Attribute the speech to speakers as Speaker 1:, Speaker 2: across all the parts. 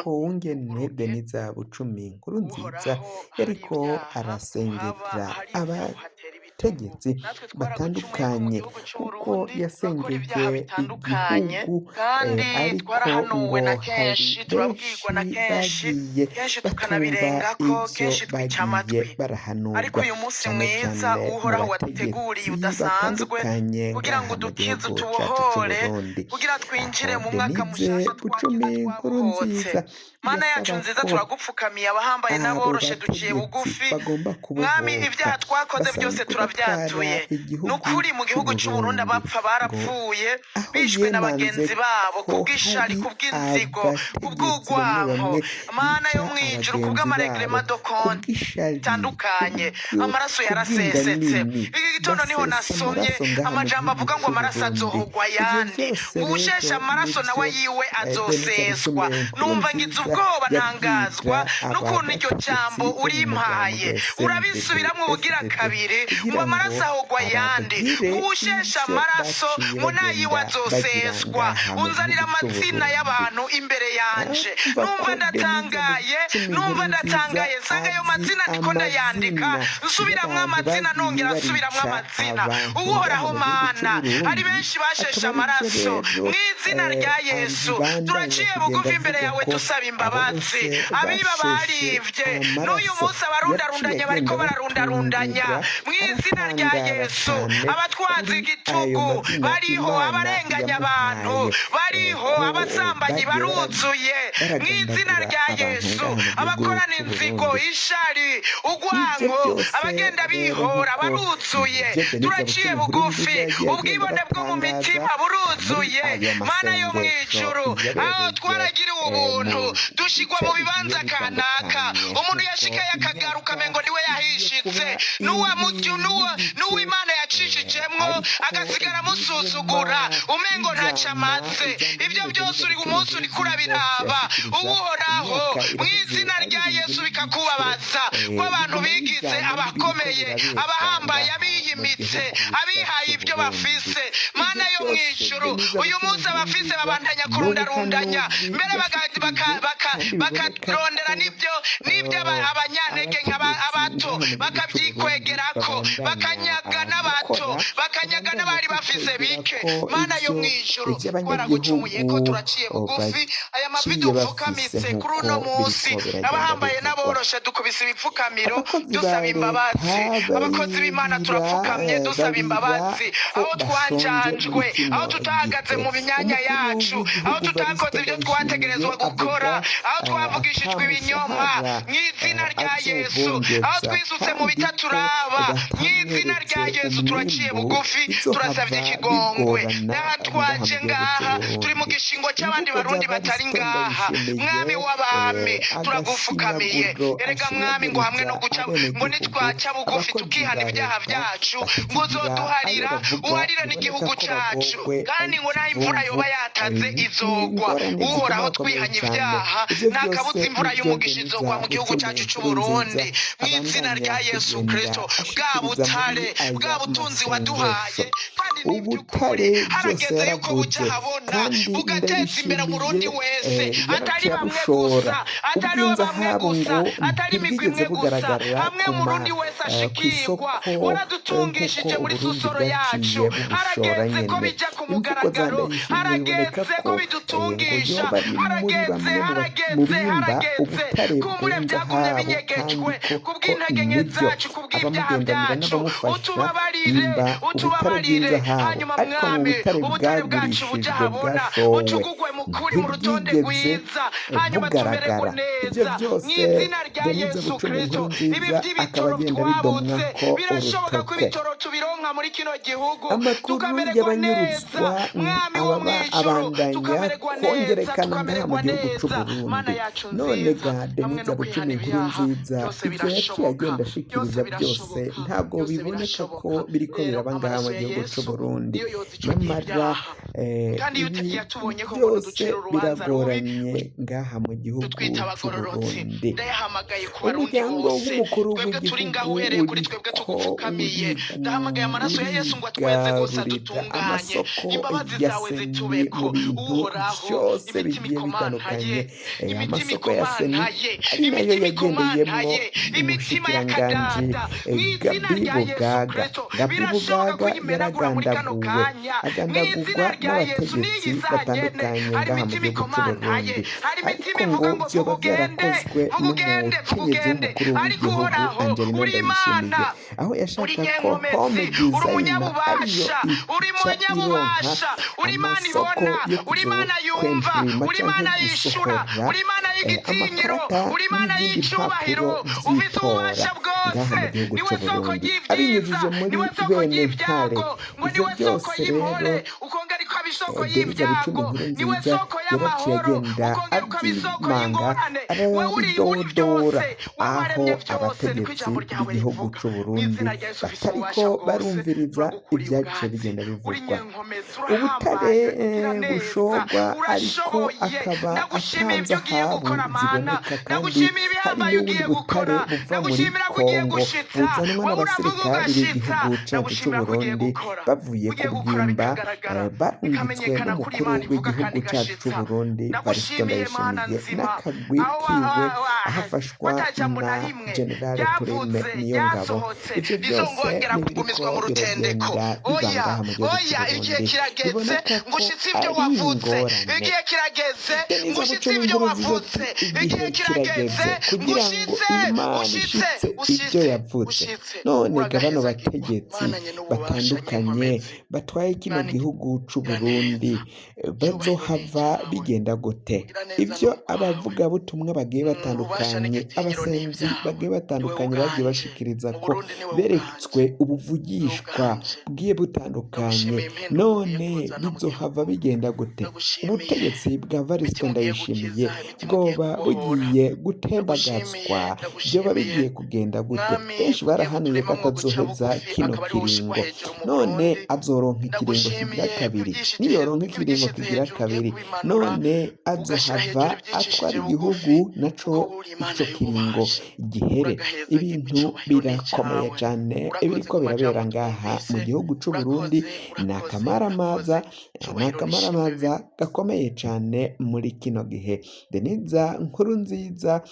Speaker 1: ukungene Deniza Bucumi Nkurunziza
Speaker 2: uhoraho hari
Speaker 1: yariko
Speaker 2: ibyaha
Speaker 1: arasengera
Speaker 2: haba hari ibintu hatera ibitugu
Speaker 1: abategetsi
Speaker 2: natwe twaragucumuye ko mu
Speaker 1: batandukanye
Speaker 2: gihugu cy'u
Speaker 1: kuko
Speaker 2: Burundi turakora
Speaker 1: yasengeje
Speaker 2: ibyaha bitandukanye
Speaker 1: igihugu
Speaker 2: kandi
Speaker 1: ariko
Speaker 2: twarahanuwe
Speaker 1: ngo
Speaker 2: na
Speaker 1: hari
Speaker 2: kenshi turabwirwa
Speaker 1: benshi
Speaker 2: na kenshi
Speaker 1: bagiye
Speaker 2: kenshi
Speaker 1: batumva
Speaker 2: tukanabirengako
Speaker 1: ivyo
Speaker 2: kenshi twica
Speaker 1: bagiye
Speaker 2: amatwi ariko
Speaker 1: barahanurwa
Speaker 2: uyu munsi
Speaker 1: cane
Speaker 2: mwiza
Speaker 1: cane mu
Speaker 2: uhoraho
Speaker 1: bategetsi
Speaker 2: waduteguriye udasanzwe
Speaker 1: batandukanye
Speaker 2: kugira ngo
Speaker 1: ngaha mu
Speaker 2: udukize
Speaker 1: gihugu cacu
Speaker 2: utubohore
Speaker 1: c'Uburundi
Speaker 2: kugira twinjire
Speaker 1: aho
Speaker 2: mu mwaka
Speaker 1: Denise
Speaker 2: mushasha
Speaker 1: Bucumi
Speaker 2: twakize twabohotse
Speaker 1: Nkurunziza
Speaker 2: mana yacu
Speaker 1: yasaba
Speaker 2: nziza
Speaker 1: ko
Speaker 2: turagupfukamiye abahambaye
Speaker 1: abo
Speaker 2: n'aboroshe duciye
Speaker 1: bategetsi
Speaker 2: bugufi
Speaker 1: bagomba
Speaker 2: mwami
Speaker 1: kubohoka
Speaker 2: ibyaha twakoze byose
Speaker 1: basanzwe batwara
Speaker 2: turavyatuye
Speaker 1: igihugu
Speaker 2: nukuri mu gihugu c'Uburundi
Speaker 1: c'Uburundi
Speaker 2: abapfa
Speaker 1: ngo
Speaker 2: barapfuye
Speaker 1: aho
Speaker 2: bishwe na
Speaker 1: yemanze
Speaker 2: bagenzi babo
Speaker 1: ko
Speaker 2: kubw'ishari
Speaker 1: hari
Speaker 2: kubw'inzigo
Speaker 1: abategetsi bamwe
Speaker 2: kubw'urwanko
Speaker 1: bamwe
Speaker 2: mana yo
Speaker 1: bica
Speaker 2: mwijuru
Speaker 1: abagenzi
Speaker 2: kubw'amaregrema
Speaker 1: babo
Speaker 2: do konti
Speaker 1: kubw'ishari
Speaker 2: bitandukanye amaraso
Speaker 1: kubw'inda
Speaker 2: yarasesetse
Speaker 1: nini
Speaker 2: iki gitondo niho
Speaker 1: basesa
Speaker 2: nasomye
Speaker 1: amaraso ngaha mu
Speaker 2: amajambo
Speaker 1: gihugu
Speaker 2: avuga ngo amaraso
Speaker 1: c'Uburundi
Speaker 2: azohogwa
Speaker 1: ivyo
Speaker 2: yandi
Speaker 1: vyose
Speaker 2: uwushesha
Speaker 1: rero
Speaker 2: amaraso nawe
Speaker 1: nivyo
Speaker 2: yiwe
Speaker 1: Denise Bucumi
Speaker 2: azoseswa numva ngize
Speaker 1: Nkurunziza
Speaker 2: ubwoba
Speaker 1: yabwira
Speaker 2: ntangazwa n'ukuntu iryo
Speaker 1: abategetsi
Speaker 2: jambo
Speaker 1: bo mu
Speaker 2: urimpaye
Speaker 1: mugambwe CNDD
Speaker 2: urabisubiramwo ubugira
Speaker 1: FDD
Speaker 2: kabiri ngo
Speaker 1: kugira ngo
Speaker 2: amaraso ahogwa yandi
Speaker 1: ababwire
Speaker 2: uwushesha
Speaker 1: ivyo
Speaker 2: amaraso
Speaker 1: baciye
Speaker 2: ngo nayiwe
Speaker 1: bagenda bagira
Speaker 2: azoseswa
Speaker 1: ngaha mu
Speaker 2: unzanira
Speaker 1: gihugu
Speaker 2: amazina
Speaker 1: c'Uburundi
Speaker 2: y'abantu imbere yanje
Speaker 1: umva ko
Speaker 2: numva
Speaker 1: Denise
Speaker 2: ndatangaye
Speaker 1: Bucumi
Speaker 2: numva ndatangaye
Speaker 1: Nkurunziza
Speaker 2: nsanga ayo
Speaker 1: azi
Speaker 2: mazina ndiko ndayandika
Speaker 1: amazina
Speaker 2: nsubiramwo
Speaker 1: y'abantu
Speaker 2: amazina
Speaker 1: bagiye
Speaker 2: nongera nsubiramwo
Speaker 1: barica
Speaker 2: amazina
Speaker 1: abantu ngaha
Speaker 2: uhoraho
Speaker 1: mu gihugu
Speaker 2: mana
Speaker 1: c'Uburundi
Speaker 2: hari benshi basheshe
Speaker 1: akaba arivyo
Speaker 2: amaraso
Speaker 1: rero
Speaker 2: mu izina rya yesu
Speaker 1: abandanya
Speaker 2: turaciye
Speaker 1: kugenda
Speaker 2: bugufi imbere
Speaker 1: avuga
Speaker 2: yawe
Speaker 1: ko
Speaker 2: dusaba
Speaker 1: abo
Speaker 2: imbabazi
Speaker 1: bose
Speaker 2: abiba
Speaker 1: basheshe
Speaker 2: barivye n'uyu
Speaker 1: amaraso
Speaker 2: munsi abarundarundanya
Speaker 1: yaciye
Speaker 2: bariko
Speaker 1: agenda
Speaker 2: bararundarundanya
Speaker 1: batungurwa
Speaker 2: mu izina rya
Speaker 1: baratangara
Speaker 2: yesu
Speaker 1: cane
Speaker 2: abatwazi
Speaker 1: kuri ayo
Speaker 2: igitugu
Speaker 1: mazina
Speaker 2: bariho
Speaker 1: Imana
Speaker 2: abarenganya abantu
Speaker 1: yamuhaye
Speaker 2: bariho
Speaker 1: ko
Speaker 2: abasambanyi
Speaker 1: bagiye
Speaker 2: baruzuye mu izina
Speaker 1: baragandagura
Speaker 2: rya
Speaker 1: abantu
Speaker 2: yesu
Speaker 1: ngaha mu gihugu
Speaker 2: abakorana inzigo
Speaker 1: c'Uburundi
Speaker 2: ishari
Speaker 1: ivyo
Speaker 2: urwango
Speaker 1: byose
Speaker 2: abagenda
Speaker 1: rero
Speaker 2: bihora
Speaker 1: nk'uko
Speaker 2: baruzuye
Speaker 1: ivyo Denise
Speaker 2: turaciye
Speaker 1: Bucumi
Speaker 2: bugufi
Speaker 1: Nkurunziza yagiye agenda
Speaker 2: ubwibone bwo mu
Speaker 1: aratangaza
Speaker 2: mitima
Speaker 1: muri
Speaker 2: buruzuye
Speaker 1: ayo
Speaker 2: mana yo
Speaker 1: masengesho
Speaker 2: mwijuru aho
Speaker 1: yabereye
Speaker 2: twaragiriwe ubuntu
Speaker 1: mu
Speaker 2: dushigwa
Speaker 1: bice
Speaker 2: mu
Speaker 1: bigiye
Speaker 2: bibanza kanaka
Speaker 1: bitandukanye
Speaker 2: umuntu
Speaker 1: kuko
Speaker 2: yashikaye akagaruka
Speaker 1: imyaka
Speaker 2: mengo niwe
Speaker 1: igiye
Speaker 2: yahishitse
Speaker 1: kuba
Speaker 2: n'uwo
Speaker 1: n'igice
Speaker 2: imana yacishijemwo
Speaker 1: ariko
Speaker 2: agasigara
Speaker 1: biguma
Speaker 2: amusuzugura umengo ntaco amaze ibyo byose uri umunsi uriko urabiraba uhoraho mu izina rya yesu bikakubabaza ko abantu bigize abakomeye abahambaye abiyimitse abihaye ibyo bafise mana yo mwijuru uyu munsi abafise babandanya kurundarundanya mbere bakarondera n'ibyo abanyantege nk'abato bakavyikwegerako bakanyaga n'abato bakanyaga n'abari bafise bike mana yo mwijuru twaragucumuye ko turaciye bugufi aya mavi dupfukamitse kuri uno munsi abahambaye n'aboroshe dukubise ibipfukamiro dusaba imbabazi abakozi b'imana turapfukamye dusaba imbabazi aho twanjanjwe aho tutahagaze mu myanya yacu aho tutakoze ibyo twategerezwa gukora aho twavugishijwe ibinyoma mu izina rya yesu aho twisutse mu bitaturaba mu izina rya yesu turaciye bugufi turasabye ikigongwe n'aha twaje ngaha turi mu gishingo cy'abandi barundi batari ngaha mwami w'abami turagufukamiye erega mwami ngo hamwe no guca ngo nitwaca bugufi tukihana ibyaha byacu ngo uzoduharira uharire n'igihugu cacu kandi ngo naho imvura yoba yataze izogwa uhoraho twihanye ibyaha nta kabuza imvura y'umugisha izogwa mu gihugu cacu c'Uburundi mu izina rya yesu kristo bwa butare bwa butunzi waduhaye kandi n'iby'ukuri harageze yuko buja habona bugateza imbere umurundi wese atari bamwe gusa atari bamwe gusa atari imigwi imwe gusa hamwe umurundi wese ashikirwa waradutungishije muri susoro yacu harageze ko bija ku mugaragaro harageze ko bidutungisha harageze kumbure byagumye binyegejwe kubw'intege nke zacu kubw'ibyaha byacu utubabarire hanyuma mwami ubutare bwacu buja habona ucugugwe mukuri mu rutonde rwiza hanyuma tumererwe neza mu izina rya yesu kristo ibi by'ibitoro twabuze birashoboka ko ibitoro tubironka muri kino gihugu tukamererwa neza mwami wo mwijuru tukamererwa neza tukamererwa neza mana yacu nziza
Speaker 1: Denise Bucumi Nkurunziza ivyo yaciye agenda ashikiriza byose ntabwo biboneka ko biriko biraba ngaha mu gihugu c'Uburundi nyamara
Speaker 2: kandi iyo utagiye tubonye ko
Speaker 1: byose
Speaker 2: byose biragoranye ngaha mu gihugu c'u Burundi. Umuryango w'umukuru w'igihugu uriko urigarurira amasoko yasenye mu bintu byose bigiye bitandukanye. Amasoko yasenye ari nayo yagendeyemwo umushikiranganji Gabi Bugaga. Gabi Bugaga yaragandaguwe, agandagurwa n'abategetsi batandukanye ngaha mu gihugu c'u Burundi, ariko ngo vyoba vyarakozwe n'umukenyezi w'umukuru w'igihugu Angelina Ndayishimiye, aho yashaka ko home design ariyo ica ironka amasoko yo kuzokwempirima canke gusohora amakarata n'izindi mpapuro z'itora ngaha mu gihugu c'u Burundi abinyujije muri bene ntare. Ivyo byose rero Deniza Bucumi Nkurunziza yaraciye agenda avyimanga arabidodora, aho abategetsi b'igihugu c'u Burundi batariko barumviriza ivyaciye bigenda bivugwa. Ubutare bushorwa ariko akaba atanze ahabu ziboneka, kandi hari n'ubundi butare buva muri Kongo buzanwa n'abasirikari b'igihugu cacu c'u Burundi bavuye ku bwimba barungitswe n'umukuru w'igihugu cacu c'u Burundi Varisito Ndayishimiye n'akagwi kiwe ahafashwa na Generale Prime Niyongabo. Ivyo byose nibiriko biragenda bibangaha mu gihugu c'u Burundi, biboneka ko ari ingorane. Deniza Bucumi Nkurunziza igihe kirageze kugira ngo Imana ishitse ivyo yavuze. None bano bategetsi batandukanye batwaye kino gihugu c'u Burundi bazohava bigenda gute? Ivyo abavuga butumwa bagiye batandukanye, abasenzi bagiye batandukanye bagiye bashikiriza ko beretswe ubuvugishwa bwiye butandukanye, none bizohava bigenda gute? Ubutegetsi bwa Varisito Ndayishimiye bwoba bugiye gutembagazwa, vyoba bigiye kugenda gute? Benshi barahanuye ko atazoheza kino kiringo, none azoronka ikiringo kigira kabiri. Niyoronka ikiringo kigira kabiri, none azohava atwara igihugu naco ico kiringo gihere. Ibintu birakomeye cane ibiriko birabera ngaha mu gihugu c'u Burundi. Ni akamaramaza gakomeye cane muri kino gihe. Deniza Nkurunziza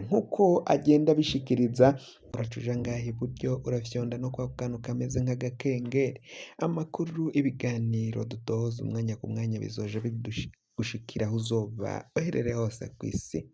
Speaker 2: nkuko agenda bishikiriza, uracuja ngaha iburyo urafyonda no kwa kantu kameze nk'agakengeri. Amakuru, ibiganiro dutoza umwanya ku mwanya bizoje bidushikira aho uzoba uherereye hose kw'isi.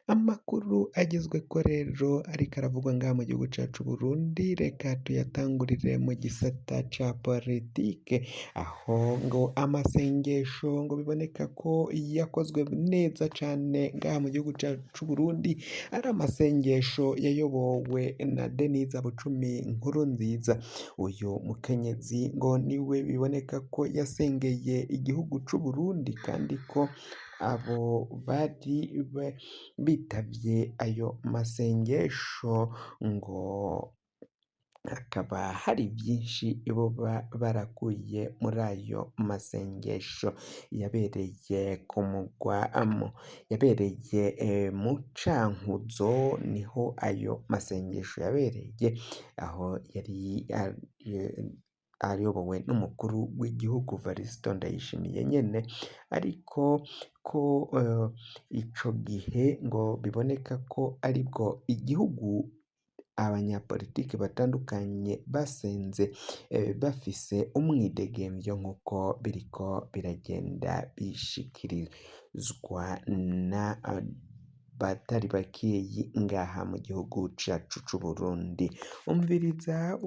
Speaker 2: Amakuru agezweko rero ariko aravugwa ngaha mu gihugu cacu Burundi, reka tuyatangurire mu gisata ca politike, aho ngo amasengesho ngo biboneka ko yakozwe neza cane ngaha mu gihugu cacu Burundi, ari amasengesho yayobowe na Deniza Bucumi Nkurunziza. Uyu mukenyezi ngo niwe biboneka ko yasengeye igihugu c'u Burundi, kandi ko abo bari bitavye ayo masengesho ngo hakaba hari byinshi boba barakuye muri ayo masengesho yabereye ku mugwa yabereye mu Cankuzo, niho ayo masengesho yabereye, aho yari ayobowe n'umukuru w'igihugu Varisito Ndayishimiye nyene, ariko ko ico gihe ngo biboneka ko aribwo igihugu abanyapolitiki batandukanye basenze bafise umwidegemvyo nk'uko biriko biragenda bishikirizwa na batari bakeyi ngaha mu gihugu cacu c'u Burundi. Umviriza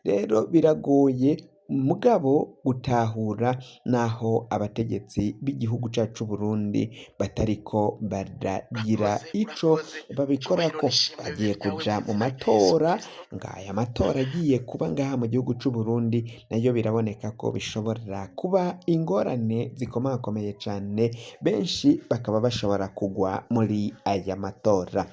Speaker 2: rero biragoye mugabo gutahura naho abategetsi b'igihugu cacu Burundi batariko baragira ico babikorako. Bagiye kuja mu matora, ngaya matora agiye kuba ngaha mu gihugu c'u Burundi, nayo biraboneka ko bishobora kuba ingorane zikomakomeye cane, benshi bakaba bashobora kugwa muri aya matora.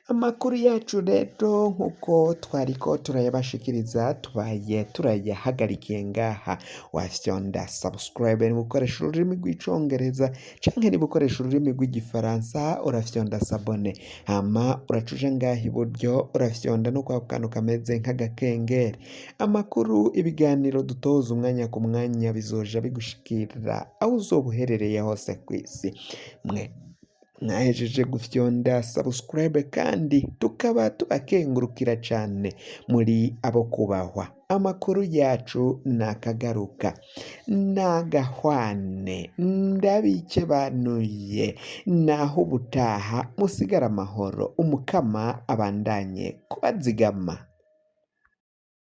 Speaker 2: Amakuru yacu rero nk'uko twariko turayabashikiriza tubaye turayahagarikiye
Speaker 1: uciye ngaha wafyonda subscribe niba ukoresha ururimi rw'icongereza canke niba ukoresha ururimi rw'igifaransa urafyonda sabone hama uracuja ngaha iburyo urafyonda no kwa kantu kameze nk'agakengeri amakuru ibiganiro dutoza umwanya ku mwanya bizoja bigushikira aho uzoba uherereye hose kw'isi mwahejeje gufyonda subscribe kandi tukaba tubakengurukira cane muri abo kubahwa amakuru yacu nakagaruka nagahwane ndabikebanuye naho ubutaha musigara amahoro umukama abandanye kubazigama